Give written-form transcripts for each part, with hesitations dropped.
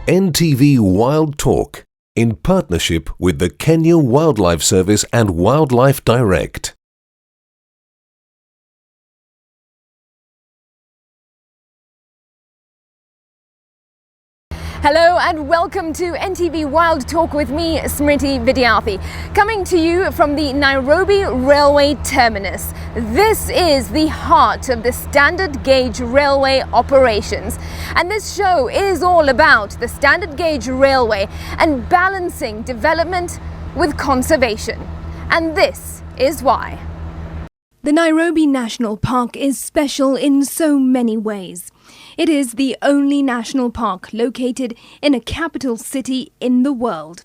NTV Wild Talk in partnership with the Kenya Wildlife Service and Wildlife Direct. Hello and welcome to NTV Wild Talk with me, Smriti Vidyarthi, coming to you from the Nairobi Railway Terminus. This is the heart of the standard gauge railway operations, and this show is all about the standard gauge railway and balancing development with conservation. And this is why. The Nairobi National Park is special in so many ways. It is the only national park located in a capital city in the world.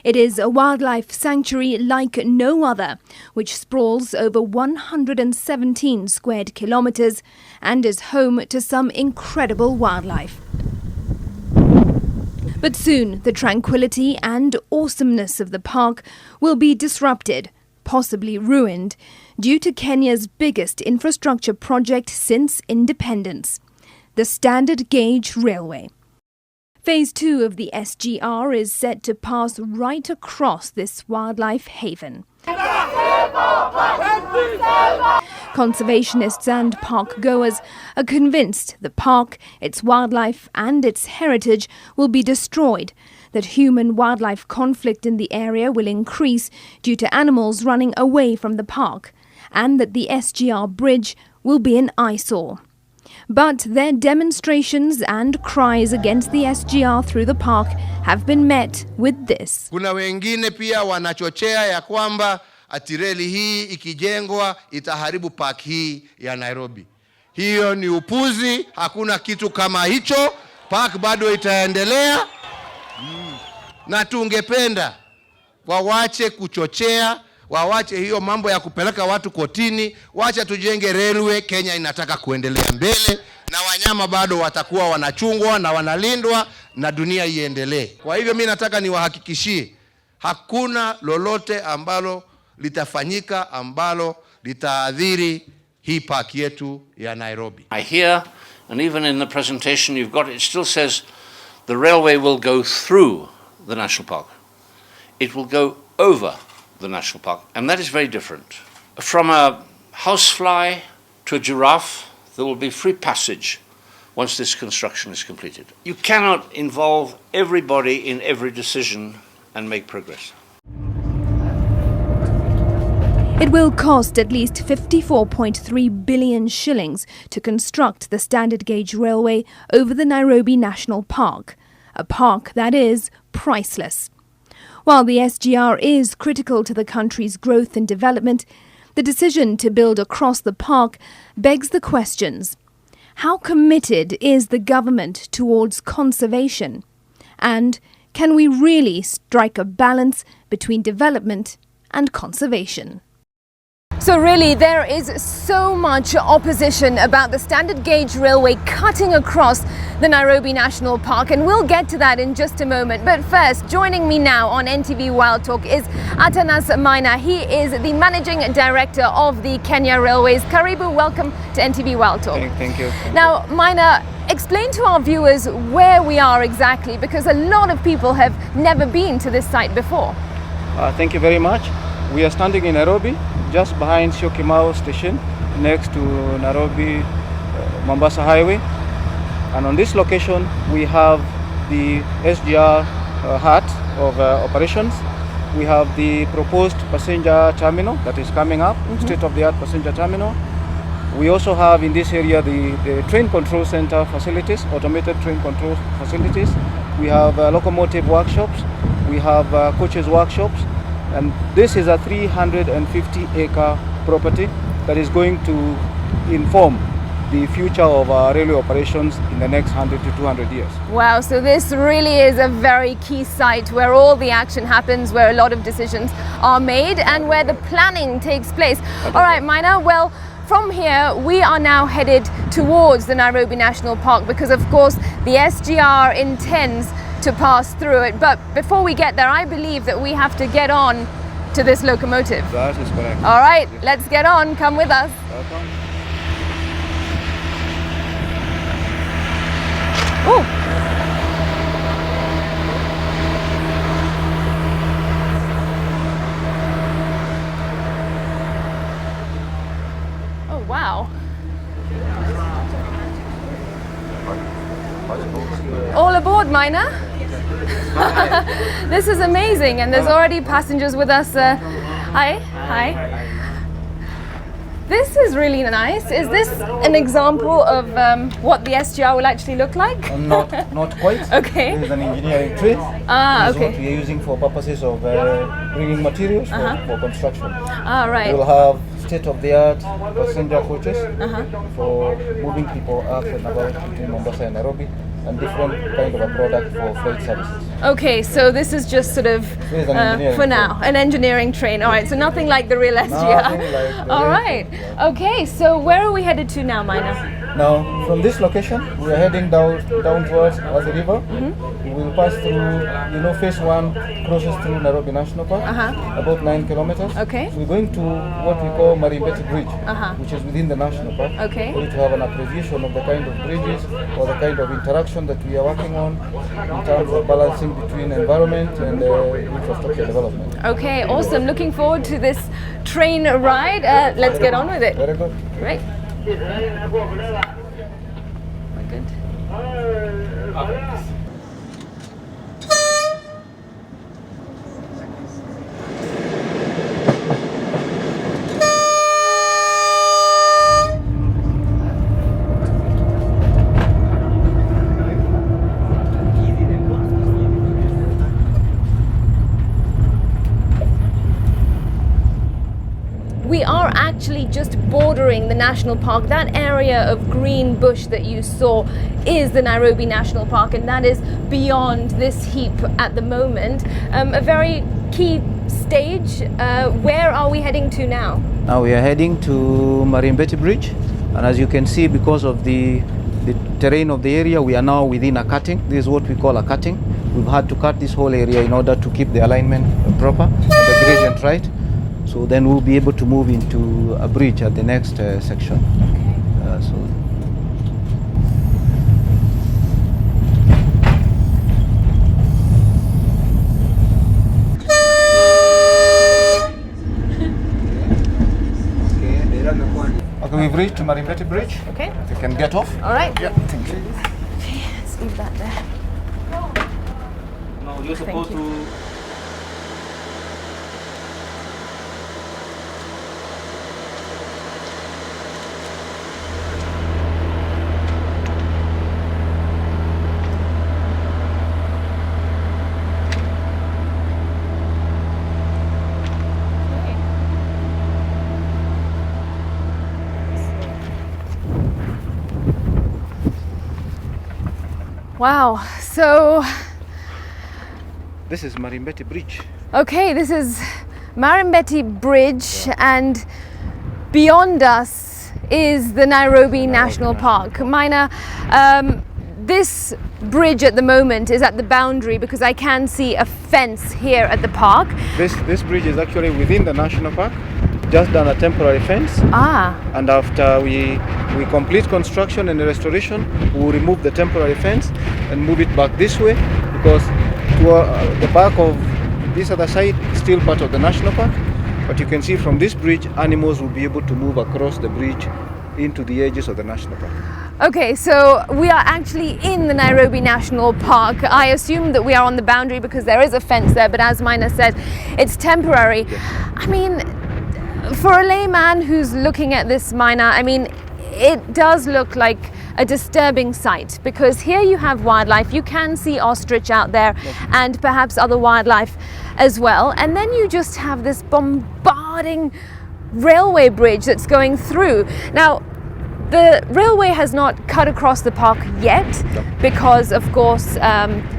It is a wildlife sanctuary like no other, which sprawls over 117 squared kilometers and is home to some incredible wildlife. But soon the tranquility and awesomeness of the park will be disrupted, possibly ruined, due to Kenya's biggest infrastructure project since independence, the Standard Gauge Railway. Phase 2 of the SGR is set to pass right across this wildlife haven. Conservationists and park goers are convinced the park, its wildlife and its heritage will be destroyed, that human-wildlife conflict in the area will increase due to animals running away from the park, and that the SGR bridge will be an eyesore. But their demonstrations and cries against the SGR through the park have been met with this. Kuna wengine pia wanachochea ya kwamba atireli hii ikijengwa itaharibu park hii ya Nairobi. Hiyo ni upuzi, hakuna kitu kama hicho. Park bado itaendelea. Na tungependa wawache kuchochea, wawache hiyo mambo ya kupeleka watu kotini, wacha tujenge railway. Kenya inataka kuendelea mbele na wanyama bado watakuwa wanachungwa na wanalindwa na dunia iendelee. Kwa hivyo mimi nataka niwahakikishie hakuna lolote ambalo litafanyika ambalo litaadhiri hii park yetu ya Nairobi. I hear, and even in the presentation you've got, it still says the railway will go through the national park. It will go over the national park, and that is very different. From a housefly to a giraffe, there will be free passage once this construction is completed. You cannot involve everybody in every decision and make progress. It will cost at least 54.3 billion shillings to construct the standard gauge railway over the Nairobi National Park, a park that is priceless. While the SGR is critical to the country's growth and development, the decision to build across the park begs the questions. How committed is the government towards conservation? And can we really strike a balance between development and conservation? So really, there is so much opposition about the standard gauge railway cutting across the Nairobi National Park, and we'll get to that in just a moment. But first, joining me now on NTV Wild Talk is Atanas Maina. He is the Managing Director of the Kenya Railways. Karibu, welcome to NTV Wild Talk. Thank you. Now, Maina, explain to our viewers where we are exactly, because a lot of people have never been to this site before. Thank you very much. We are standing in Nairobi, just behind Syokimau station, next to Nairobi Mombasa Highway. And on this location, we have the SGR heart of operations. We have the proposed passenger terminal that is coming up, state-of-the-art passenger terminal. We also have in this area the train control center facilities, automated train control facilities. We have locomotive workshops. We have coaches workshops. And this is a 350-acre property that is going to inform the future of our railway operations in the next 100 to 200 years. Wow, so this really is a very key site where all the action happens, where a lot of decisions are made and where the planning takes place. All right, Maina, well, from here we are now headed towards the Nairobi National Park because, of course, the SGR intends to pass through it. But before we get there, I believe that we have to get on to this locomotive. That is correct. All right, let's get on. Come with us. Welcome. Oh. all aboard, Mina. This is amazing, and there's already passengers with us. Hi. This is really nice. Is this an example of what the SGR will actually look like? Not quite. Okay. This is an engineering tree. This is what we are using for purposes of bringing materials for construction. Right. We will have state-of-the-art passenger coaches for moving people up and about between Mombasa and Nairobi, and different kind of a product for freight services. Okay, so this is just sort of for now an engineering train. All right, so nothing like the real SGR. Nothing like the All real right. SGR. Okay, so where are we headed to now, Mina? Now, from this location, we are heading down towards the river. We will pass through, phase 1 crosses through Nairobi National Park, about 9 kilometers. Okay. We're going to what we call Marinetti Bridge, which is within the national park. Okay. For you to have an appreciation of the kind of bridges or the kind of interaction that we are working on in terms of balancing between environment and infrastructure development. Okay, awesome. Looking forward to this train ride. Let's get on with it. Very good. Great. We're good. We are actually just bordering the national park. That area of green bush that you saw is the Nairobi National Park, and that is beyond this heap at the moment. A very key stage. Where are we heading to now? Now we are heading to Marinetti Bridge, and as you can see, because of the terrain of the area, we are now within a cutting. This is what we call a cutting. We've had to cut this whole area in order to keep the alignment proper and the gradient right. So then we'll be able to move into a bridge at the next section. Okay, we've reached to Marinetti Bridge. Okay. You can get off. All right. Yeah, thank you. Okay, let's leave that there. No, you're supposed to. Wow. So, This is Marinetti Bridge. okay, this is Marinetti Bridge, and beyond us is the Nairobi National Park. Mina, this bridge at the moment is at the boundary because I can see a fence here at the park. This bridge is actually within the national park, just done a temporary fence. And after we complete construction and restoration, we will remove the temporary fence and move it back this way, because the back of this other side is still part of the national park. But you can see from this bridge, animals will be able to move across the bridge into the edges of the national park. Okay, so we are actually in the Nairobi National Park. I assume that we are on the boundary because there is a fence there, but as Mina said, it's temporary. Yes. I mean, for a layman who's looking at this, Mina, I mean, it does look like a disturbing sight, because here you have wildlife. You can see ostrich out there and perhaps other wildlife as well. And then you just have this bombarding railway bridge that's going through. Now, the railway has not cut across the park yet, because of course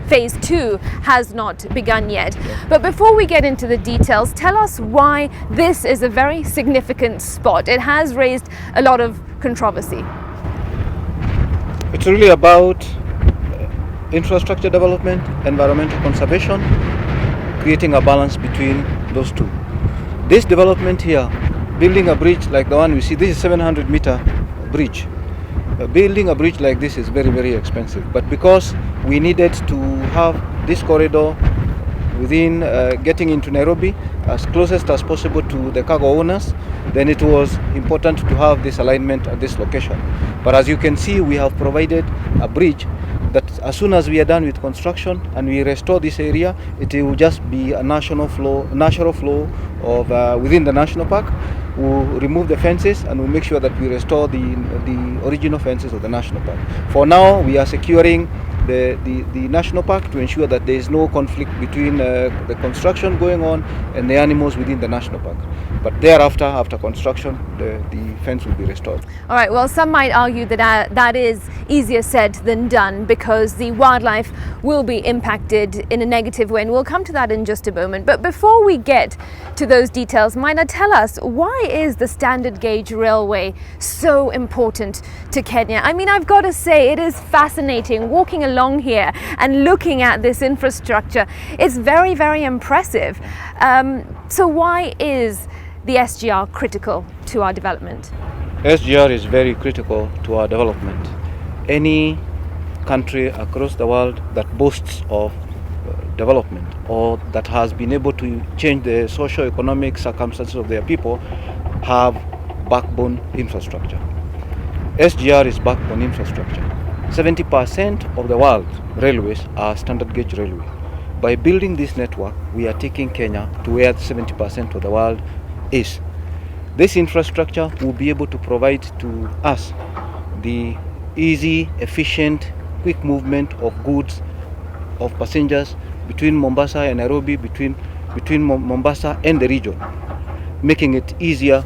phase 2 has not begun yet. But before we get into the details, tell us why this is a very significant spot. It has raised a lot of controversy. It's really about infrastructure development, environmental conservation, creating a balance between those two. This development here, building a bridge like the one we see, this is 700-meter bridge. Building a bridge like this is very, very expensive. But because we needed to have this corridor within getting into Nairobi as closest as possible to the cargo owners, then it was important to have this alignment at this location. But as you can see, we have provided a bridge that as soon as we are done with construction and we restore this area, it will just be a natural flow of within the national park. We'll remove the fences and we'll make sure that we restore the original fences of the national park. For now, we are securing the national park to ensure that there is no conflict between the construction going on and the animals within the national park. But thereafter, after construction, the fence will be restored. All right, well, some might argue that that is easier said than done because the wildlife will be impacted in a negative way, and we'll come to that in just a moment. But before we get to those details, Maina, tell us, why is the standard gauge railway so important to Kenya? I mean, I've got to say, it is fascinating walking along here and looking at this infrastructure. It's very, very impressive. So why is the SGR critical to our development? SGR is very critical to our development. Any country across the world that boasts of development or that has been able to change the socio-economic circumstances of their people have backbone infrastructure. SGR is backbone infrastructure. 70% of the world's railways are standard gauge railway. By building this network, we are taking Kenya to where 70% of the world is. This infrastructure will be able to provide to us the easy, efficient, quick movement of goods, of passengers between Mombasa and Nairobi, between Mombasa and the region, making it easier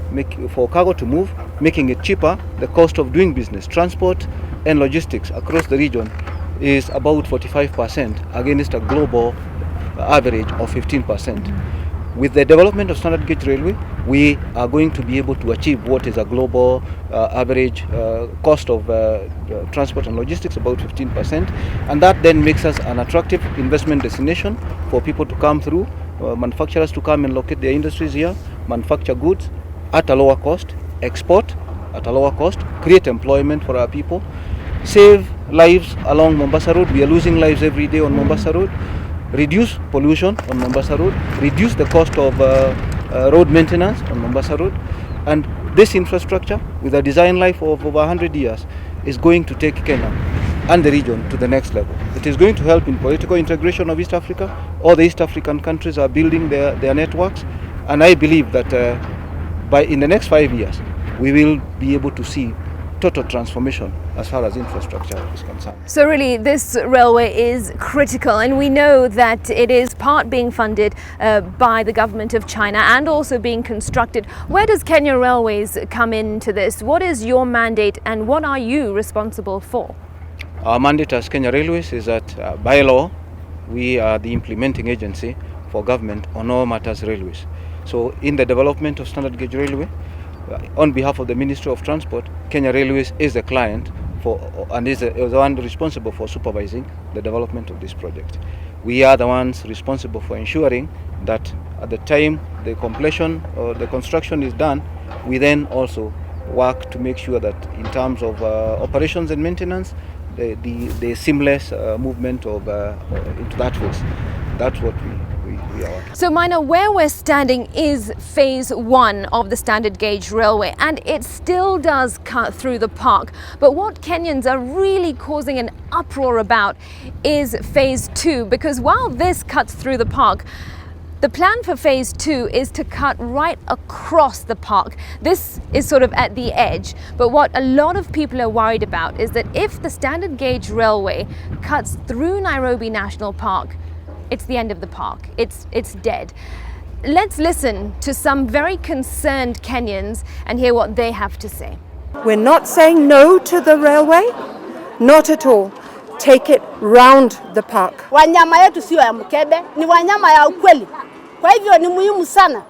for cargo to move, making it cheaper. The cost of doing business, transport and logistics across the region is about 45% against a global average of 15%. With the development of standard gauge railway, we are going to be able to achieve what is a global average cost of transport and logistics, about 15%. And that then makes us an attractive investment destination for people to come through, manufacturers to come and locate their industries here, manufacture goods at a lower cost, export at a lower cost, create employment for our people, save lives along Mombasa Road. We are losing lives every day on Mombasa Road. Reduce pollution on Mombasa Road, reduce the cost of road maintenance on Mombasa Road, and this infrastructure with a design life of over 100 years is going to take Kenya and the region to the next level. It is going to help in political integration of East Africa. All the East African countries are building their networks, and I believe that in the next 5 years we will be able to see total transformation as far as infrastructure is concerned. So really this railway is critical, and we know that it is part being funded by the government of China and also being constructed. Where does Kenya Railways come into this? What is your mandate and what are you responsible for? Our mandate as Kenya Railways is that by law we are the implementing agency for government on all matters railways. So in the development of standard gauge railway, on behalf of the Ministry of Transport, Kenya Railways is the client and is the one responsible for supervising the development of this project. We are the ones responsible for ensuring that at the time the completion or the construction is done, we then also work to make sure that in terms of operations and maintenance, the seamless movement of into that phase. That's what we are. So Maina, where we're standing is phase 1 of the standard gauge railway, and it still does cut through the park. But what Kenyans are really causing an uproar about is phase 2, because while this cuts through the park, the plan for phase 2 is to cut right across the park. This is sort of at the edge, but what a lot of people are worried about is that if the standard gauge railway cuts through Nairobi National Park, it's the end of the park. It's dead. Let's listen to some very concerned Kenyans and hear what they have to say. We're not saying no to the railway, not at all. Take it round the park. Wanyama yetu sio ya mkebe, ni wanyama ya ukweli. Kwa hivyo ni muhimu sana.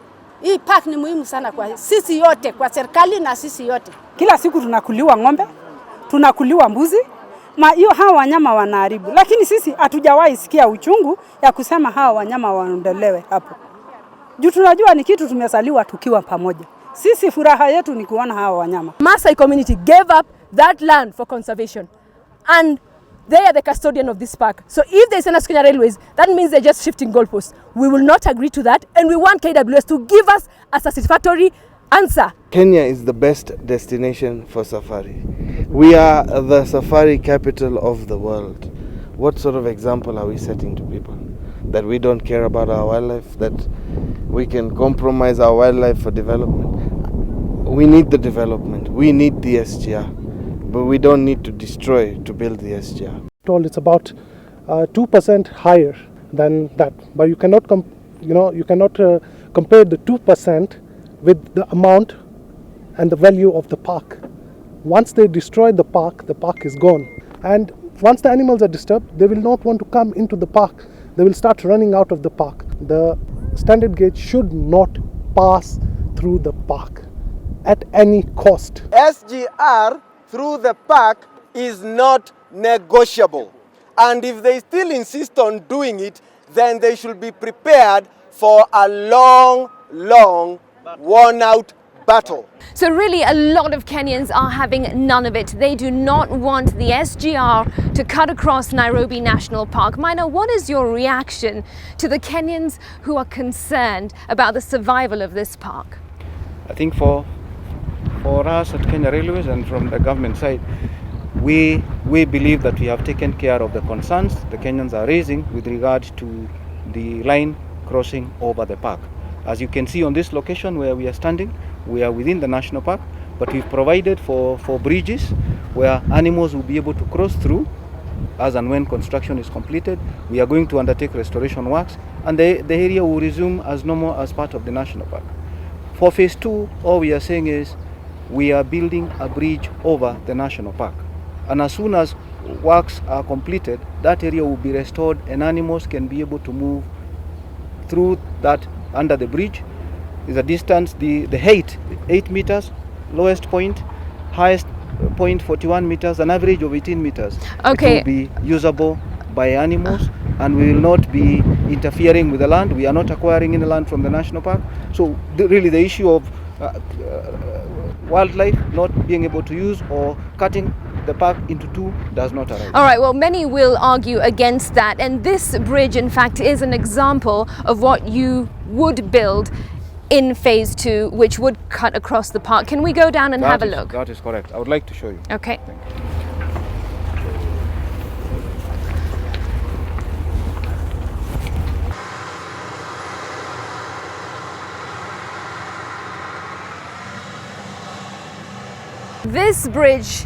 Hii park ni muhimu sana kwa sisi yote, kwa serikali na sisi yote. Kila siku tunakuliwa ng'ombe, tunakuliwa mbuzi. Hiyo hawa wanyama wanaharibu, lakini sisi hatujawahi sikia uchungu ya kusema hawa wanyama waondolewe hapo. Juu tunajua ni kitu tumesaliwa tukiwa pamoja. Sisi furaha yetu ni kuona hawa wanyama. Maasai community gave up that land for conservation, and they are the custodian of this park. So if they send us Kenya Railways, that means they're just shifting goalposts. We will not agree to that, and we want KWS to give us a satisfactory answer. Kenya is the best destination for safari. We are the safari capital of the world. What sort of example are we setting to people? That we don't care about our wildlife, that we can compromise our wildlife for development. We need the development, we need the SGR, but we don't need to destroy to build the SGR. It's about 2% higher than that, but you cannot compare the 2% with the amount and the value of the park. Once they destroy the park is gone. And once the animals are disturbed, they will not want to come into the park. They will start running out of the park. The standard gauge should not pass through the park at any cost. SGR through the park is not negotiable. And if they still insist on doing it, then they should be prepared for a long, worn-out battle. So really a lot of Kenyans are having none of it. They do not want the SGR to cut across Nairobi National Park. Maina, what is your reaction to the Kenyans who are concerned about the survival of this park? I think for us at Kenya Railways and from the government side, we believe that we have taken care of the concerns the Kenyans are raising with regard to the line crossing over the park. As you can see on this location where we are standing, we are within the national park, but we've provided for bridges where animals will be able to cross through as and when construction is completed. We are going to undertake restoration works, and the area will resume as normal as part of the national park. For phase 2, all we are saying is we are building a bridge over the national park, and as soon as works are completed, that area will be restored and animals can be able to move through that under the bridge. Is a distance, the height 8 meters, lowest point, highest point 41 meters, an average of 18 meters. Okay. It will be usable by animals, and we will not be interfering with the land. We are not acquiring any land from the national park. So really the issue of wildlife not being able to use or cutting the park into two does not arise. All right, well, many will argue against that, and this bridge in fact is an example of what you would build in phase 2, which would cut across the park. Can we go down and have a look? That is correct. I would like to show you. Okay. Thank you. This bridge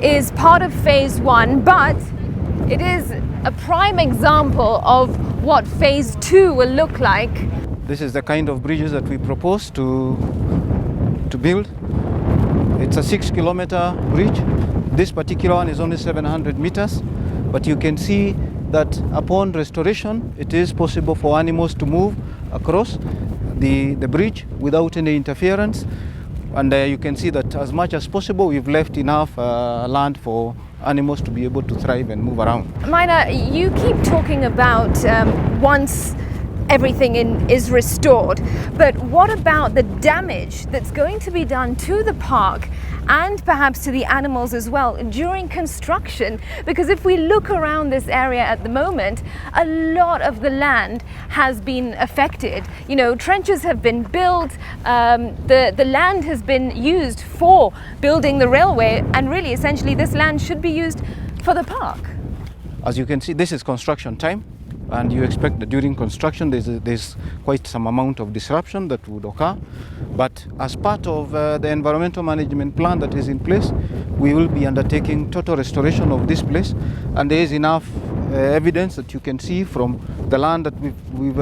is part of phase 1, but it is a prime example of what phase 2 will look like. This is the kind of bridges that we propose to build. It's a 6-kilometer bridge. This particular one is only 700 meters, but you can see that upon restoration, it is possible for animals to move across the bridge without any interference. And you can see that as much as possible, we've left enough land for animals to be able to thrive and move around. Maina, you keep talking about once everything is restored, but what about the damage that's going to be done to the park and perhaps to the animals as well during construction? Because if we look around this area at the moment, a lot of the land has been affected. You know, trenches have been built, the land has been used for building the railway, and really essentially this land should be used for the park. As you can see, this is construction time, and you expect that during construction there's quite some amount of disruption that would occur. But as part of the environmental management plan that is in place, we will be undertaking total restoration of this place, and there is enough evidence that you can see from the land that we've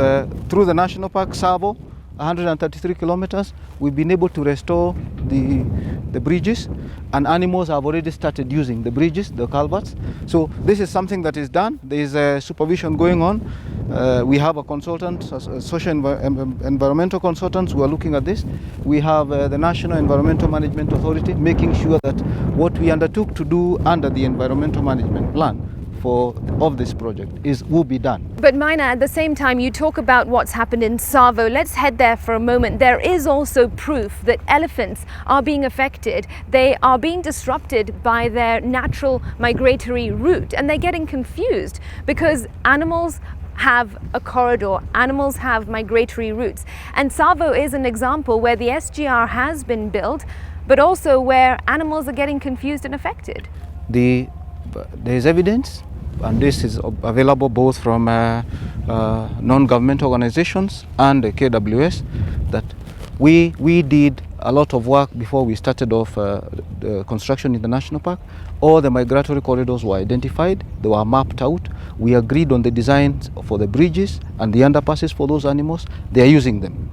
through the national park, Savo, 133 kilometers, we've been able to restore the bridges, and animals have already started using the bridges, the culverts. So this is something that is done. There is a supervision going on. We have a consultant, social environmental consultants who are looking at this. We have the National Environmental Management Authority making sure that what we undertook to do under the environmental management plan of this project will be done. But Maina, at the same time, you talk about what's happened in Savo. Let's head there for a moment. There is also proof that elephants are being affected. They are being disrupted by their natural migratory route, and they're getting confused because animals have a corridor, animals have migratory routes. And Savo is an example where the SGR has been built, but also where animals are getting confused and affected. There is evidence and this is available both from non-government organizations and the KWS, that we did a lot of work before we started off the construction in the national park. All the migratory corridors were identified, they were mapped out. We agreed on the designs for the bridges and the underpasses for those animals. They are using them.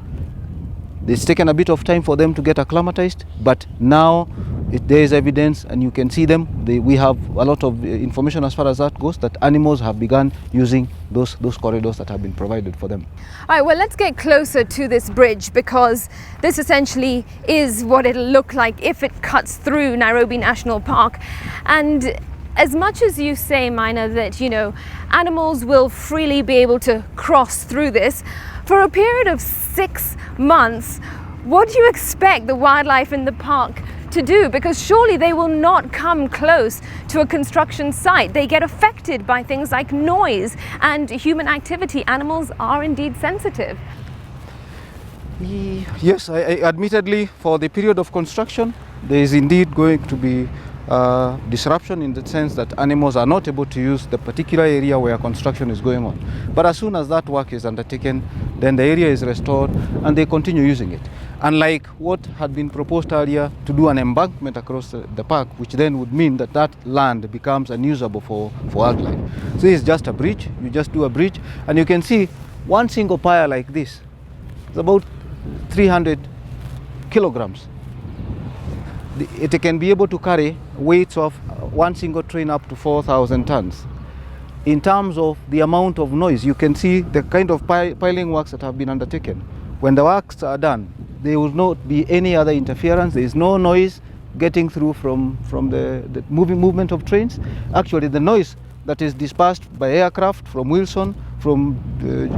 It's taken a bit of time for them to get acclimatized, but now there is evidence and you can see them. We have a lot of information as far as that goes, that animals have begun using those corridors that have been provided for them. All right, well, let's get closer to this bridge, because this essentially is what it'll look like if it cuts through Nairobi National Park. And as much as you say, Maina, that, you know, animals will freely be able to cross through this, for a period of 6 months, what do you expect the wildlife in the park to do? Because surely they will not come close to a construction site. They get affected by things like noise and human activity. Animals are indeed sensitive. Yes, admittedly, for the period of construction, there is indeed going to be disruption in the sense that animals are not able to use the particular area where construction is going on. But as soon as that work is undertaken, then the area is restored and they continue using it. Unlike what had been proposed earlier, to do an embankment across the park, which then would mean that that land becomes unusable for wildlife. So it's just a bridge, you just do a bridge, and you can see one single pyre like this is about 300 kilograms. It can be able to carry weights of one single train up to 4,000 tons. In terms of the amount of noise, you can see the kind of piling works that have been undertaken. When the works are done, there will not be any other interference. There is no noise getting through from the movement of trains. Actually, the noise that is dispersed by aircraft from Wilson, from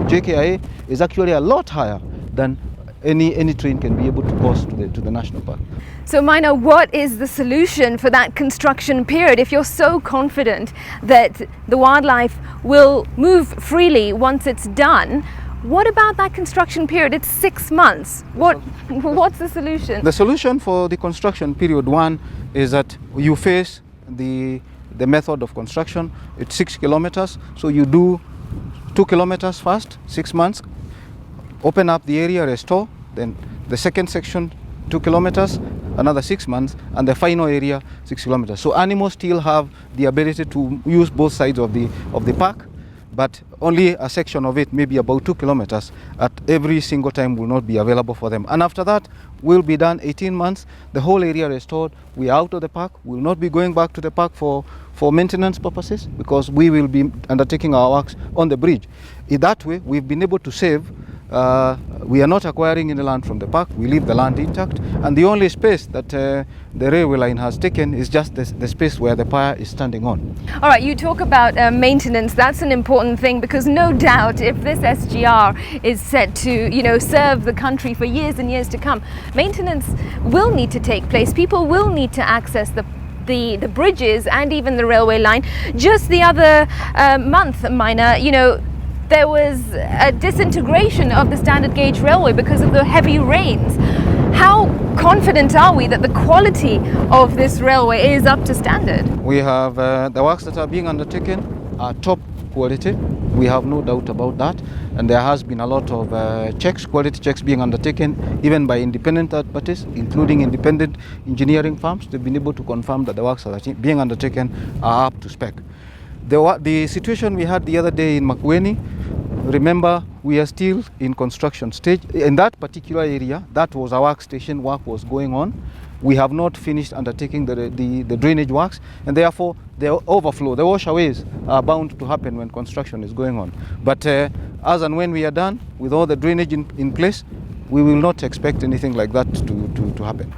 JKIA, is actually a lot higher than any train can be able to cause to the national park. So Maina, what is the solution for that construction period? If you're so confident that the wildlife will move freely once it's done, what about that construction period? It's 6 months. What's the solution? The solution for the construction period one is that you face the method of construction. It's 6 kilometers. So you do 2 kilometers first, 6 months, open up the area, restore, then the second section 2 kilometers, another 6 months, and the final area 6 kilometers. So animals still have the ability to use both sides of the park, but only a section of it, maybe about 2 kilometers, at every single time will not be available for them. And after that, will be done 18 months, the whole area restored. We are out of the park, we will not be going back to the park for maintenance purposes, because we will be undertaking our works on the bridge. In that way, we've been able to save. We are not acquiring any land from the park, we leave the land intact, and the only space that the railway line has taken is just the space where the pyre is standing on. All right, you talk about maintenance. That's an important thing, because no doubt if this SGR is set to, you know, serve the country for years and years to come, maintenance will need to take place. People will need to access the bridges and even the railway line. Just the other month, Maina, you know, there was a disintegration of the standard gauge railway because of the heavy rains. How confident are we that the quality of this railway is up to standard? We have the works that are being undertaken are top quality. We have no doubt about that. And there has been a lot of quality checks being undertaken, even by independent third parties, including independent engineering firms. They've been able to confirm that the works that are being undertaken are up to spec. The situation we had the other day in Makueni, remember, we are still in construction stage. In that particular area, that was our workstation, work was going on. We have not finished undertaking the drainage works, and therefore the overflow, the washaways are bound to happen when construction is going on. But as and when we are done with all the drainage in place, we will not expect anything like that to happen.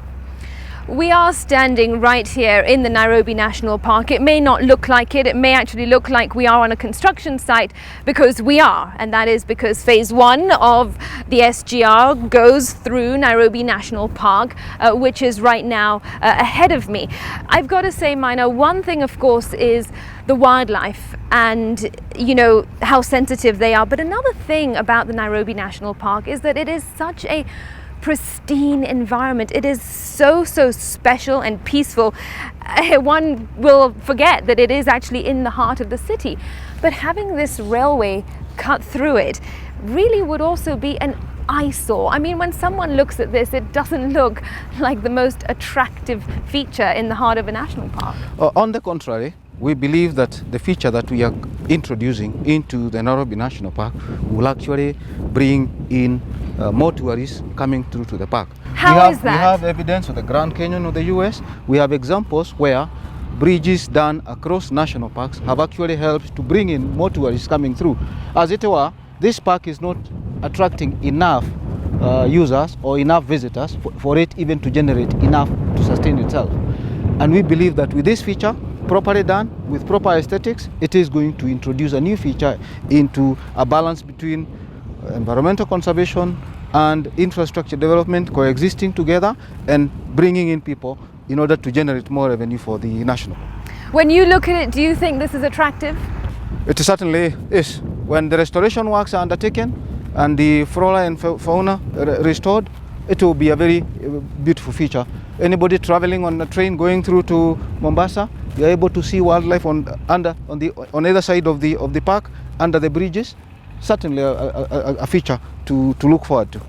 We are standing right here in the Nairobi National Park. It may not look like it. It may actually look like we are on a construction site, because we are. And that is because phase 1 of the SGR goes through Nairobi National Park, which is right now ahead of me. I've got to say, Maina, one thing, of course, is the wildlife and, you know, how sensitive they are. But another thing about the Nairobi National Park is that it is such a pristine environment. It is so special and peaceful. One will forget that it is actually in the heart of the city. But having this railway cut through it really would also be an eyesore. I mean, when someone looks at this, it doesn't look like the most attractive feature in the heart of a national park. On the contrary, we believe that the feature that we are introducing into the Nairobi National Park will actually bring in more tourists coming through to the park. How is that? We have evidence of the Grand Canyon of the US. We have examples where bridges done across national parks have actually helped to bring in more tourists coming through. As it were, this park is not attracting enough users or enough visitors for it even to generate enough to sustain itself. And we believe that with this feature, properly done, with proper aesthetics, it is going to introduce a new feature into a balance between environmental conservation and infrastructure development coexisting together and bringing in people in order to generate more revenue for the national. When you look at it, do you think this is attractive? It certainly is. When the restoration works are undertaken and the flora and fauna restored, it will be a very beautiful feature. Anybody traveling on a train going through to Mombasa, you're able to see wildlife on either side of the park, under the bridges. Certainly a feature to look forward to.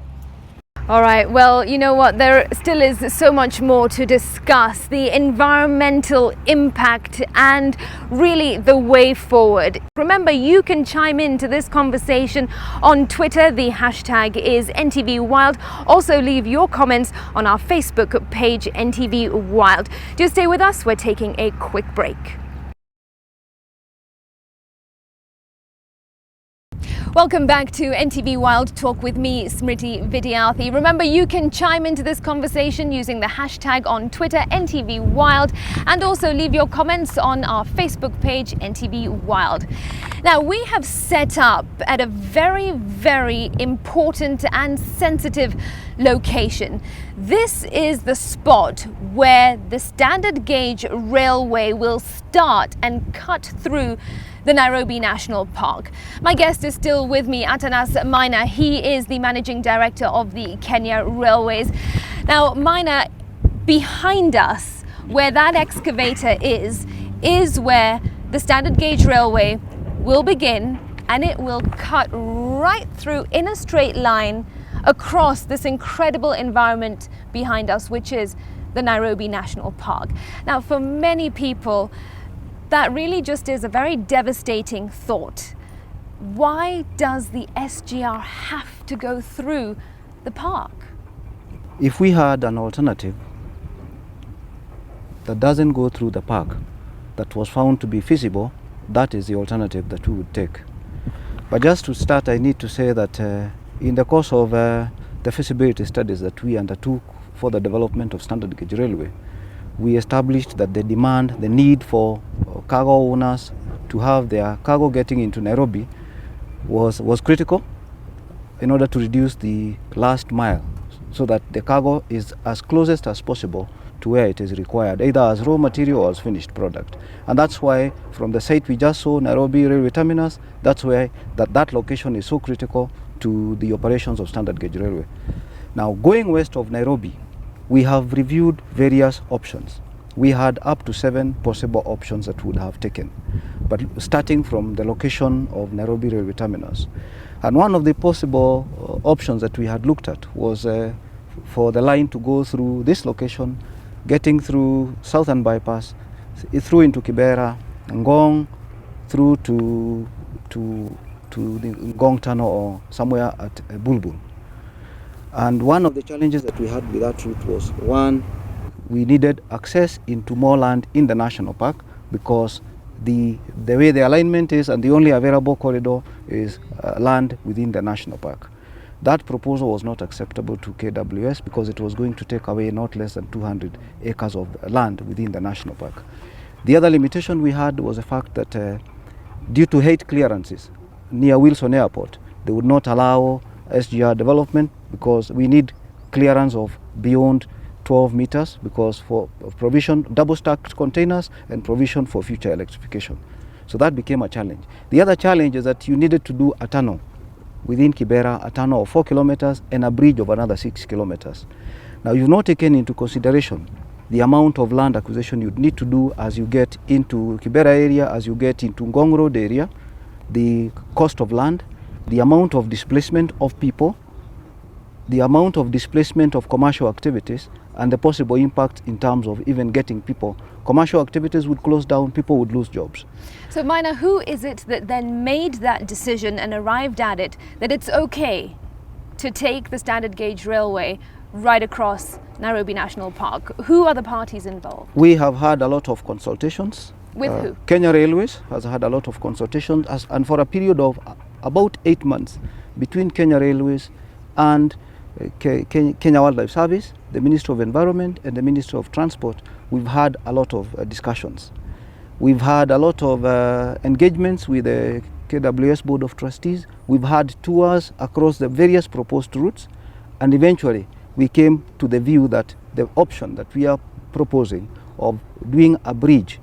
All right, well, you know what, there still is so much more to discuss, the environmental impact and really the way forward. Remember, you can chime into this conversation on Twitter. The hashtag is NTV Wild. Also leave your comments on our Facebook page, NTV Wild. Do stay with us, we're taking a quick break. Welcome back to NTV Wild Talk with me, Smriti Vidyarthi. Remember, you can chime into this conversation using the hashtag on Twitter, NTV Wild, and also leave your comments on our Facebook page, NTV Wild. Now, we have set up at a very important and sensitive location. This is the spot where the standard gauge railway will start and cut through the Nairobi National Park. My guest is still with me, Atanas Maina. He is the Managing Director of the Kenya Railways. Now, Maina, behind us, where that excavator is where the standard gauge railway will begin, and it will cut right through in a straight line across this incredible environment behind us, which is the Nairobi National Park. Now, for many people, that really just is a very devastating thought. Why does the SGR have to go through the park? If we had an alternative that doesn't go through the park, that was found to be feasible, that is the alternative that we would take. But just to start, I need to say that in the course of the feasibility studies that we undertook for the development of standard gauge railway, we established that the need for cargo owners to have their cargo getting into Nairobi was critical in order to reduce the last mile, so that the cargo is as closest as possible to where it is required, either as raw material or as finished product. And that's why from the site we just saw, Nairobi Railway Terminus, that's why that location is so critical to the operations of standard gauge railway. Now, going west of Nairobi, we have reviewed various options. We had up to 7 possible options that we would have taken, but starting from the location of Nairobi Railway Terminus. And one of the possible options that we had looked at was for the line to go through this location, getting through Southern Bypass, through into Kibera, Ngong, through to the Ngong Tunnel or somewhere at Bulbul. And one of the challenges that we had with that route was, one, we needed access into more land in the national park, because the way the alignment is and the only available corridor is land within the national park. That proposal was not acceptable to KWS because it was going to take away not less than 200 acres of land within the national park. The other limitation we had was the fact that due to height clearances near Wilson Airport, they would not allow SGR development because we need clearance of beyond 12 meters because for provision, double stacked containers and provision for future electrification. So that became a challenge. The other challenge is that you needed to do a tunnel within Kibera, a tunnel of 4 kilometers and a bridge of another 6 kilometers. Now, you've not taken into consideration the amount of land acquisition you'd need to do as you get into Kibera area, as you get into Ngong Road area, the cost of land, the amount of displacement of people, the amount of displacement of commercial activities, and the possible impact in terms of even getting people. Commercial activities would close down, people would lose jobs. So Maina, who is it that then made that decision and arrived at it that it's okay to take the standard gauge railway right across Nairobi National Park? Who are the parties involved? We have had a lot of consultations. With who? Kenya Railways has had a lot of consultations, and for a period of about 8 months between Kenya Railways and Kenya Wildlife Service, the Ministry of Environment and the Ministry of Transport, we've had a lot of discussions. We've had a lot of engagements with the KWS Board of Trustees. We've had tours across the various proposed routes, and eventually we came to the view that the option that we are proposing of doing a bridge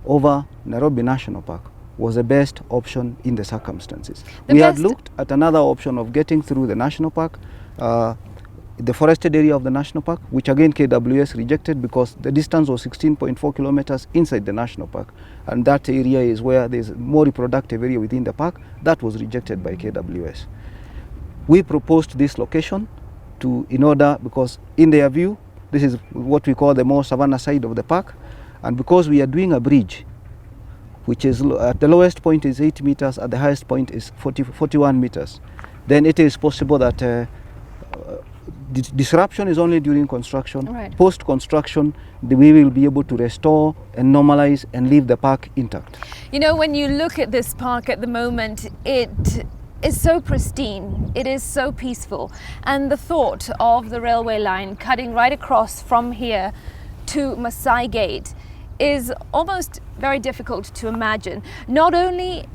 over Nairobi National Park was the best option in the circumstances. We had looked at another option of getting through the national park, the forested area of the national park, which again KWS rejected because the distance was 16.4 kilometers inside the national park, and that area is where there's more reproductive area within the park. That was rejected by KWS. We proposed this location in order, because in their view, this is what we call the more savanna side of the park, and because we are doing a bridge, which is at the lowest point is 8 meters, at the highest point is 41 meters, then it is possible that disruption is only during construction. Right. Post-construction, we will be able to restore and normalize and leave the park intact. You know, when you look at this park at the moment, it is so pristine, it is so peaceful, and the thought of the railway line cutting right across from here to Masai Gate is almost very difficult to imagine. Not only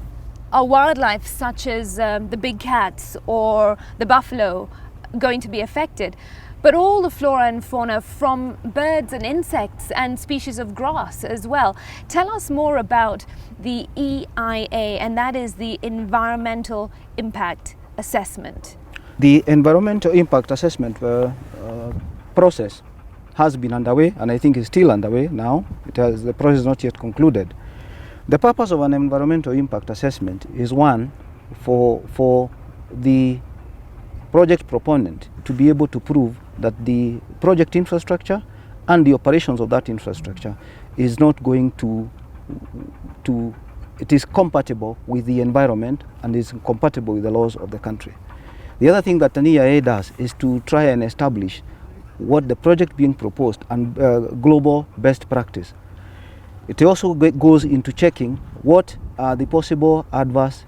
are wildlife such as the big cats or the buffalo going to be affected, but all the flora and fauna from birds and insects and species of grass as well. Tell us more about the EIA, and that is the Environmental Impact Assessment. The Environmental Impact Assessment process has been underway, and I think is still underway now. The process is not yet concluded. The purpose of an environmental impact assessment is one, for the project proponent to be able to prove that the project infrastructure and the operations of that infrastructure is not going it is compatible with the environment and is compatible with the laws of the country. The other thing that an EIA does is to try and establish what the project being proposed and global best practice. It also goes into checking what are the possible adverse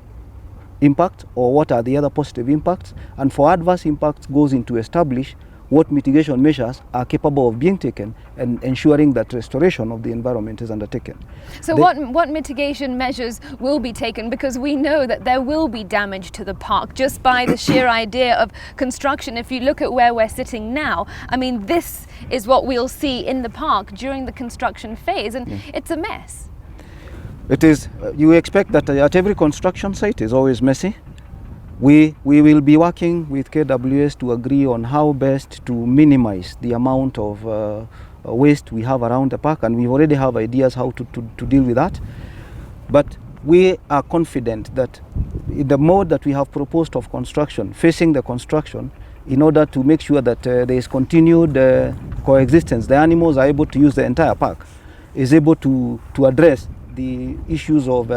impact or what are the other positive impacts, and for adverse impacts goes into establish what mitigation measures are capable of being taken and ensuring that restoration of the environment is undertaken. So what mitigation measures will be taken? Because we know that there will be damage to the park just by the sheer idea of construction. If you look at where we're sitting now, I mean, this is what we'll see in the park during the construction phase, and it's a mess. It is. You expect that at every construction site is always messy. We will be working with KWS to agree on how best to minimize the amount of waste we have around the park, and we already have ideas how to deal with that. But we are confident that in the mode that we have proposed of construction, facing the construction, in order to make sure that there is continued coexistence, the animals are able to use the entire park, is able to address the issues of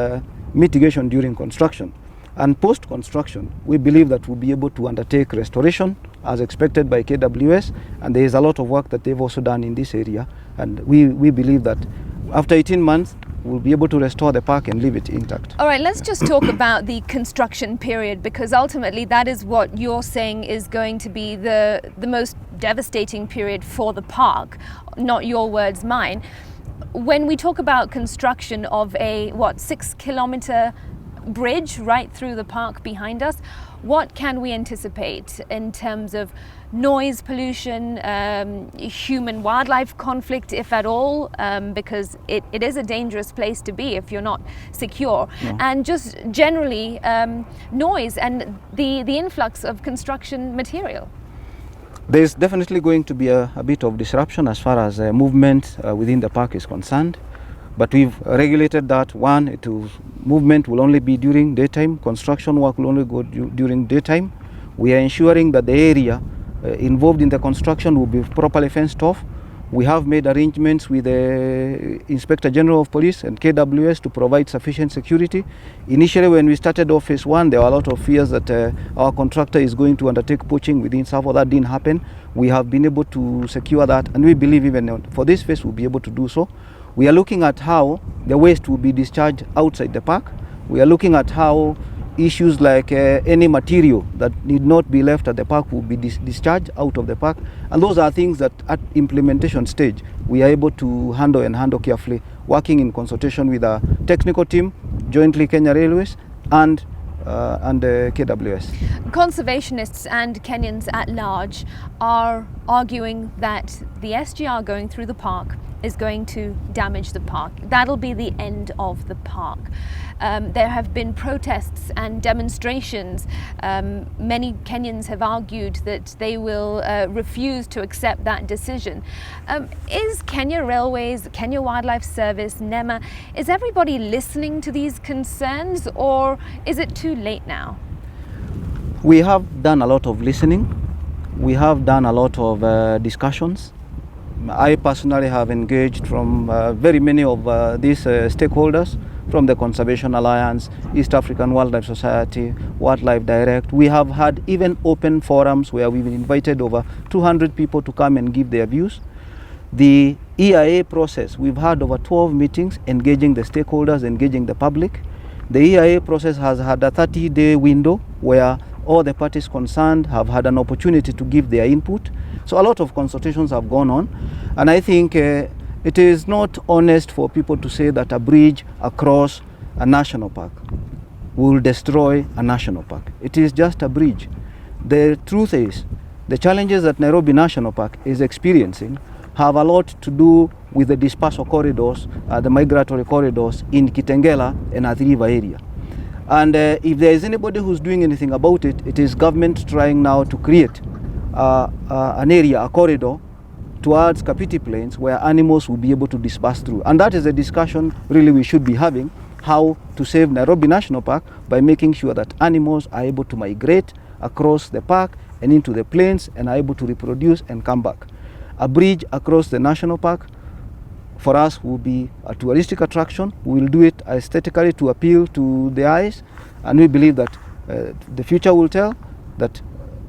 mitigation during construction. And post-construction, we believe that we'll be able to undertake restoration as expected by KWS, and there is a lot of work that they've also done in this area, and we believe that after 18 months, we'll be able to restore the park and leave it intact. All right, let's just talk about the construction period, because ultimately that is what you're saying is going to be the most devastating period for the park, not your words, mine. When we talk about construction of a 6 kilometer bridge right through the park behind us. What can we anticipate in terms of noise pollution, human-wildlife conflict, if at all, because it is a dangerous place to be if you're not secure, and just generally noise and the influx of construction material? There's definitely going to be a bit of disruption as far as movement within the park is concerned. But we've regulated that. One, movement will only be during daytime. Construction work will only go during daytime. We are ensuring that the area involved in the construction will be properly fenced off. We have made arrangements with the Inspector General of Police and KWS to provide sufficient security. Initially, when we started off phase 1, there were a lot of fears that our contractor is going to undertake poaching within Savo. That didn't happen. We have been able to secure that, and we believe even for this phase we'll be able to do so. We are looking at how the waste will be discharged outside the park. We are looking at how issues like any material that need not be left at the park will be discharged out of the park. And those are things that at implementation stage we are able to handle carefully, working in consultation with our technical team, jointly Kenya Railways and KWS. Conservationists and Kenyans at large are arguing that the SGR going through the park is going to damage the park. That'll be the end of the park. There have been protests and demonstrations. Many Kenyans have argued that they will refuse to accept that decision. Is Kenya Railways, Kenya Wildlife Service, NEMA, is everybody listening to these concerns, or is it too late now? We have done a lot of listening. We have done a lot of discussions. I personally have engaged from very many of these stakeholders, from the Conservation Alliance, East African Wildlife Society, Wildlife Direct. We have had even open forums where we've invited over 200 people to come and give their views. The EIA process, we've had over 12 meetings engaging the stakeholders, engaging the public. The EIA process has had a 30-day window where all the parties concerned have had an opportunity to give their input. So a lot of consultations have gone on, and I think it is not honest for people to say that a bridge across a national park will destroy a national park. It is just a bridge. The truth is, the challenges that Nairobi National Park is experiencing have a lot to do with the dispersal corridors, the migratory corridors in Kitengela and Athi River area. And if there is anybody who's doing anything about it, it is government trying now to create an area, a corridor towards Kapiti Plains where animals will be able to disperse through. And that is a discussion really we should be having, how to save Nairobi National Park by making sure that animals are able to migrate across the park and into the plains and are able to reproduce and come back. A bridge across the national park for us will be a touristic attraction. We will do it aesthetically to appeal to the eyes, and we believe that the future will tell that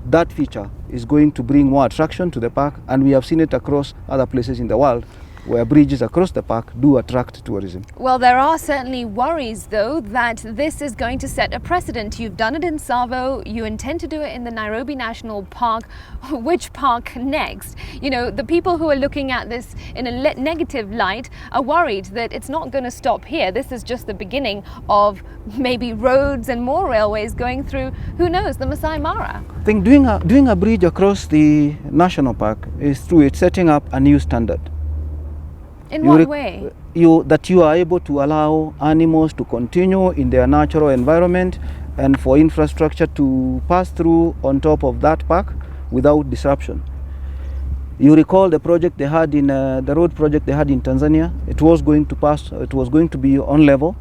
that feature is going to bring more attraction to the park, and we have seen it across other places in the world where bridges across the park do attract tourism. Well, there are certainly worries, though, that this is going to set a precedent. You've done it in Tsavo, you intend to do it in the Nairobi National Park. Which park next? You know, the people who are looking at this in a negative light are worried that it's not going to stop here. This is just the beginning of maybe roads and more railways going through, who knows, the Masai Mara. I think doing a bridge across the national park is through it setting up a new standard. In what way? That you are able to allow animals to continue in their natural environment and for infrastructure to pass through on top of that park without disruption. You recall the project they had in the road project they had in Tanzania. It was going to be on level,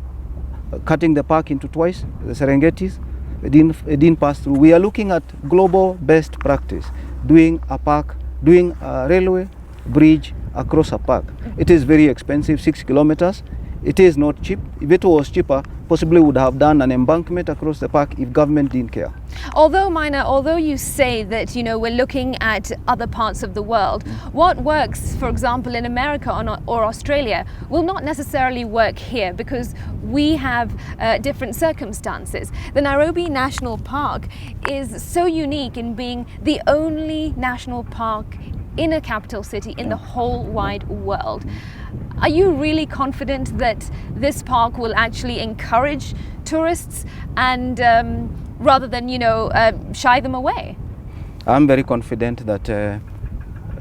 cutting the park into twice, the Serengetis. It didn't pass through. We are looking at global best practice, doing a railway bridge across a park. It is very expensive, 6 kilometers. It is not cheap. If it was cheaper, possibly would have done an embankment across the park if government didn't care. Although you say that, you know, we're looking at other parts of the world, what works, for example, in America or Australia will not necessarily work here because we have different circumstances. The Nairobi National Park is so unique in being the only national park in a capital city in the whole wide world. Are you really confident that this park will actually encourage tourists and rather than, shy them away? I'm very confident that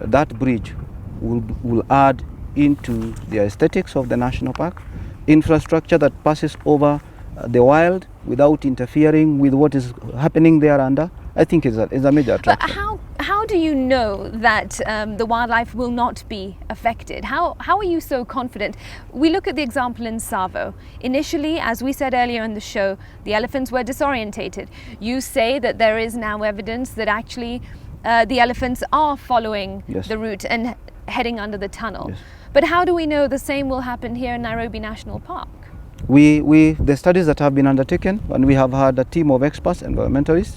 that bridge will add into the aesthetics of the national park, infrastructure that passes over the wild without interfering with what is happening there under. I think is a major attraction. But how do you know that the wildlife will not be affected? How are you so confident? We look at the example in Tsavo. Initially, as we said earlier in the show, the elephants were disorientated. You say that there is now evidence that actually the elephants are following the route and heading under the tunnel. Yes. But how do we know the same will happen here in Nairobi National Park? The studies that have been undertaken, and we have had a team of experts, environmentalists,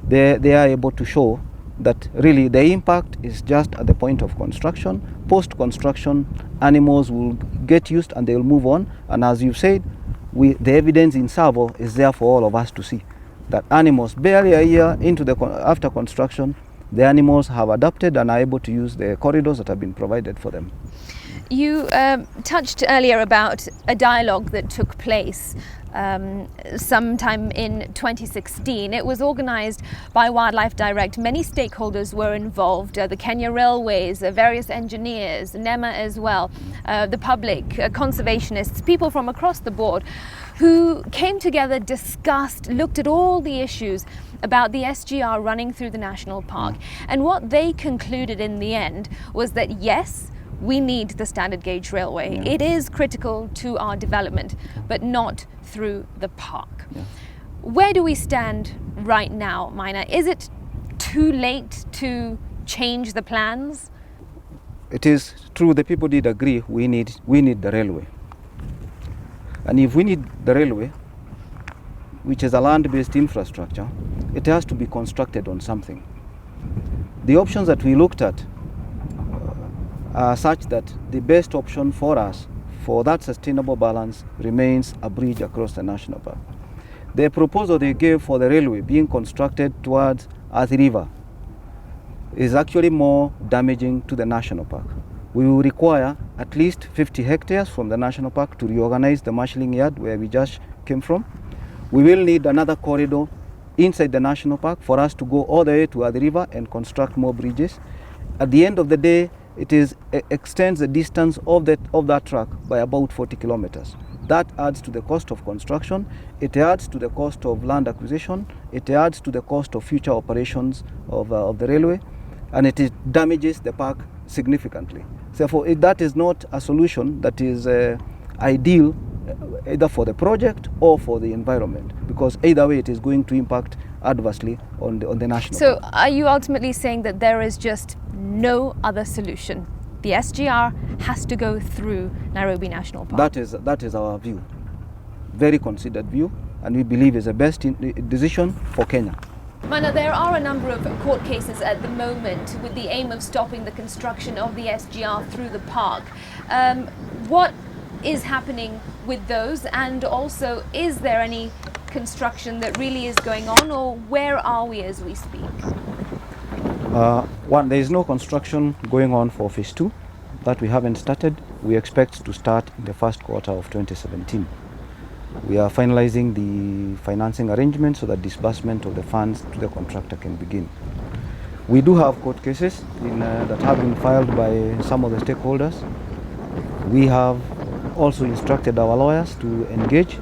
they are able to show that really the impact is just at the point of construction. Post-construction, animals will get used and they will move on. And as you said, the evidence in Tsavo is there for all of us to see. That animals, barely a year after construction, the animals have adapted and are able to use the corridors that have been provided for them. You touched earlier about a dialogue that took place sometime in 2016. It was organised by Wildlife Direct. Many stakeholders were involved, the Kenya Railways, various engineers, NEMA as well, the public, conservationists, people from across the board who came together, discussed, looked at all the issues about the SGR running through the national park. And what they concluded in the end was that yes, we need the standard gauge railway. Yeah. It is critical to our development, but not through the park. Yeah. Where do we stand right now, Maina? Is it too late to change the plans? It is true, the people did agree we need the railway. And if we need the railway, which is a land-based infrastructure, it has to be constructed on something. The options that we looked at are such that the best option for us for that sustainable balance remains a bridge across the national park. The proposal they gave for the railway being constructed towards Athi River is actually more damaging to the national park. We will require at least 50 hectares from the national park to reorganize the marshalling yard where we just came from. We will need another corridor inside the national park for us to go all the way to Athi River and construct more bridges. At the end of the day, it extends the distance of that track by about 40 kilometers. That adds to the cost of construction, it adds to the cost of land acquisition, it adds to the cost of future operations of the railway, and it damages the park significantly. Therefore, that is not a solution that is ideal either for the project or for the environment, because either way it is going to impact adversely on the national park. So are you ultimately saying that there is just no other solution? The SGR has to go through Nairobi National Park? That is our view. Very considered view, and we believe is the best decision for Kenya. Mana, there are a number of court cases at the moment with the aim of stopping the construction of the SGR through the park. What is happening with those, and also is there any construction that really is going on, or where are we as we speak? One, there is no construction going on for phase 2 that we haven't started. We expect to start in the first quarter of 2017. We are finalizing the financing arrangements so that disbursement of the funds to the contractor can begin. We do have court cases that have been filed by some of the stakeholders. We have also instructed our lawyers to engage,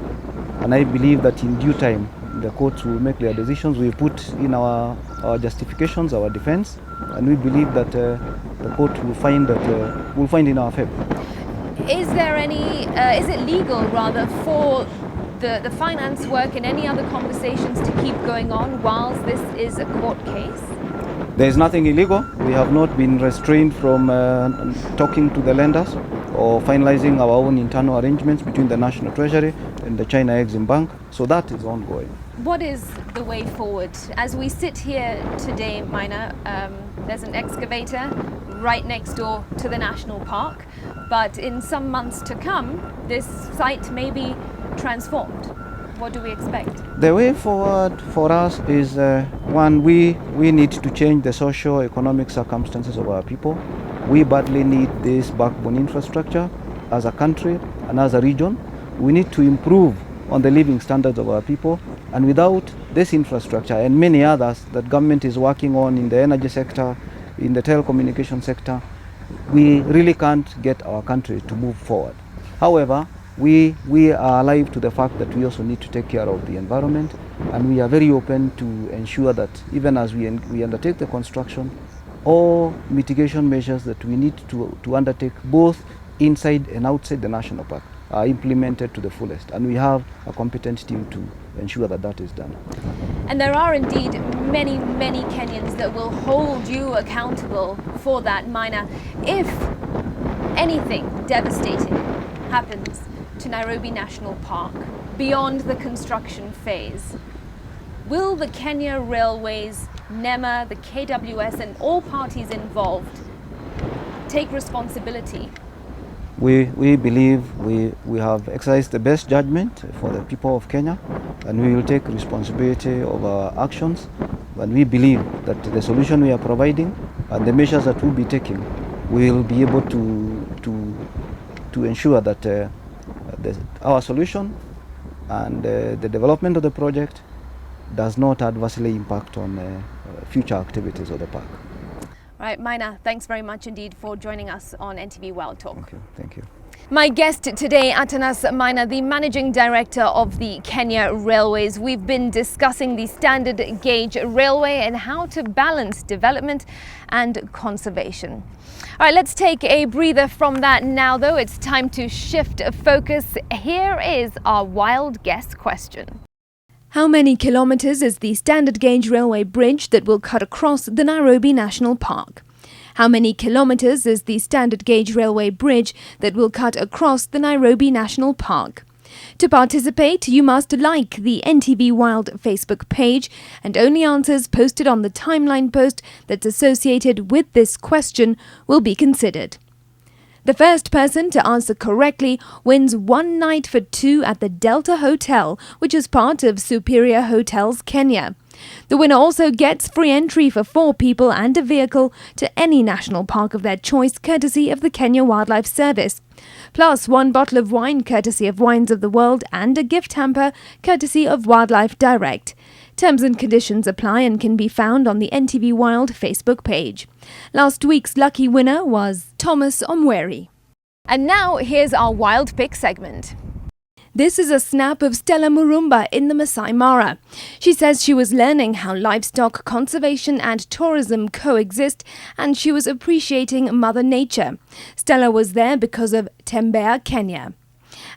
and I believe that in due time the courts will make their decisions. We put in our justifications, our defense, and we believe that the court will find in our favor. Is there any, is it legal rather for the finance work and any other conversations to keep going on whilst this is a court case? There is nothing illegal. We have not been restrained from talking to the lenders or finalizing our own internal arrangements between the National Treasury and the China Exim Bank. So that is ongoing. What is the way forward? As we sit here today, Maina, there's an excavator right next door to the national park, but in some months to come, this site may be transformed. What do we expect? The way forward for us is, one, we need to change the socio-economic circumstances of our people. We badly need this backbone infrastructure. as a country and as a region. We need to improve on the living standards of our people, and without this infrastructure and many others that government is working on in the energy sector, in the telecommunication sector, we really can't get our country to move forward. However, we are alive to the fact that we also need to take care of the environment, and we are very open to ensure that even as we undertake the construction, all mitigation measures that we need to undertake both inside and outside the national park are implemented to the fullest, and we have a competent team to ensure that that is done. And there are indeed many, many Kenyans that will hold you accountable for that, Maina. If anything devastating happens to Nairobi National Park beyond the construction phase, will the Kenya Railways, NEMA, the KWS and all parties involved take responsibility? We believe we have exercised the best judgment for the people of Kenya, and we will take responsibility of our actions, and we believe that the solution we are providing and the measures that we'll be taking will be able to ensure that our solution and the development of the project does not adversely impact on future activities of the park. Right, Maina, thanks very much indeed for joining us on NTV Wild Talk. Thank you. My guest today, Atanas Maina, the Managing Director of the Kenya Railways. We've been discussing the standard gauge railway and how to balance development and conservation. All right, let's take a breather from that now, though. It's time to shift focus. Here is our wild guess question. How many kilometers is the standard gauge railway bridge that will cut across the Nairobi National Park? How many kilometers is the standard gauge railway bridge that will cut across the Nairobi National Park? To participate, you must like the NTV Wild Facebook page, and only answers posted on the timeline post that's associated with this question will be considered. The first person to answer correctly wins one night for two at the Delta Hotel, which is part of Superior Hotels Kenya. The winner also gets free entry for 4 people and a vehicle to any national park of their choice, courtesy of the Kenya Wildlife Service. Plus 1 bottle of wine, courtesy of Wines of the World, and a gift hamper, courtesy of Wildlife Direct. Terms and conditions apply and can be found on the NTV Wild Facebook page. Last week's lucky winner was Thomas Omweri. And now here's our Wild Pick segment. This is a snap of Stella Murumba in the Masai Mara. She says she was learning how livestock conservation and tourism coexist, and she was appreciating Mother Nature. Stella was there because of Tembea Kenya.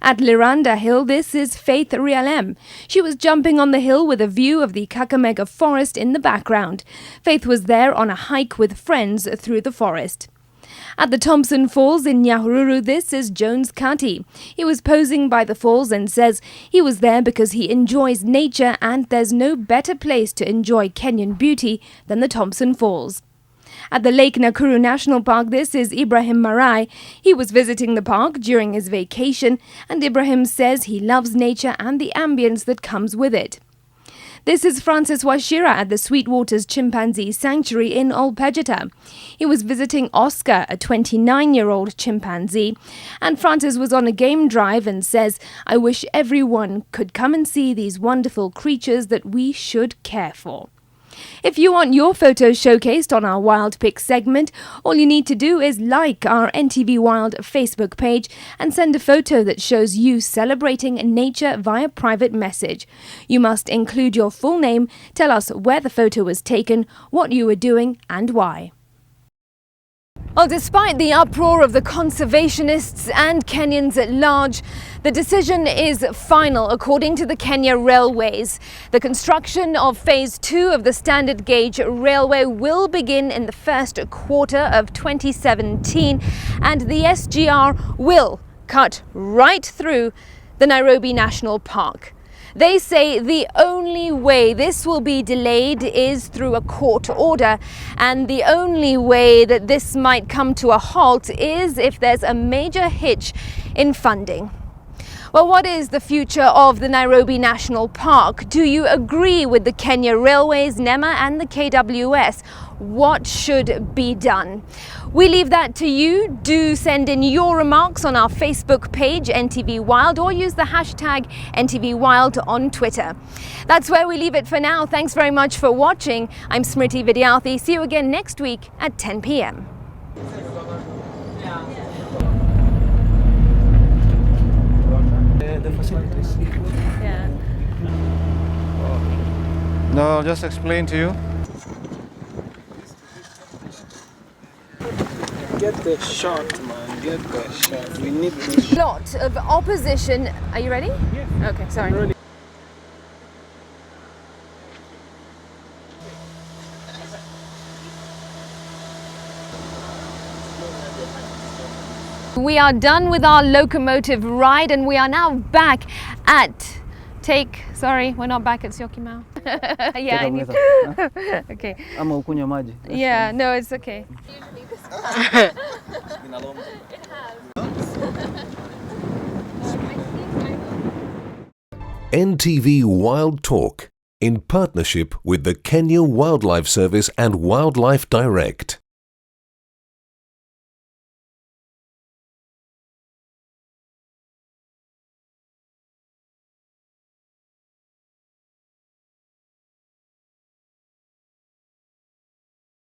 At Liranda Hill, this is Faith Rialem. She was jumping on the hill with a view of the Kakamega forest in the background. Faith was there on a hike with friends through the forest. At the Thompson Falls in Nyahururu, this is Jones Kati. He was posing by the falls and says he was there because he enjoys nature and there's no better place to enjoy Kenyan beauty than the Thompson Falls. At the Lake Nakuru National Park, this is Ibrahim Marai. He was visiting the park during his vacation, and Ibrahim says he loves nature and the ambience that comes with it. This is Francis Washira at the Sweetwaters Chimpanzee Sanctuary in Olpejeta. He was visiting Oscar, a 29-year-old chimpanzee, and Francis was on a game drive and says, "I wish everyone could come and see these wonderful creatures that we should care for." If you want your photos showcased on our Wild Pick segment, all you need to do is like our NTV Wild Facebook page and send a photo that shows you celebrating nature via private message. You must include your full name, tell us where the photo was taken, what you were doing and why. Well, despite the uproar of the conservationists and Kenyans at large, the decision is final according to the Kenya Railways. The construction of Phase 2 of the standard gauge railway will begin in the first quarter of 2017, and the SGR will cut right through the Nairobi National Park. They say the only way this will be delayed is through a court order, and the only way that this might come to a halt is if there's a major hitch in funding. Well, what is the future of the Nairobi National Park? Do you agree with the Kenya Railways, NEMA and the KWS? What should be done? We leave that to you. Do send in your remarks on our Facebook page, NTV Wild, or use the hashtag NTV Wild on Twitter. That's where we leave it for now. Thanks very much for watching. I'm Smriti Vidyarthi. See you again next week at 10 p.m. The facilities. Yeah. No, I'll just explain to you. Get the shot, man. Get the shot. We need the Lot of opposition. Are you ready? Yeah. Okay, sorry. Ready. We are done with our locomotive ride and we are now back at sorry, we're not back at Syokimau. Yeah, I need okay. Ama ukunywa maji. Yeah, no, it's okay. NTV Wild Talk in partnership with the Kenya Wildlife Service and Wildlife Direct.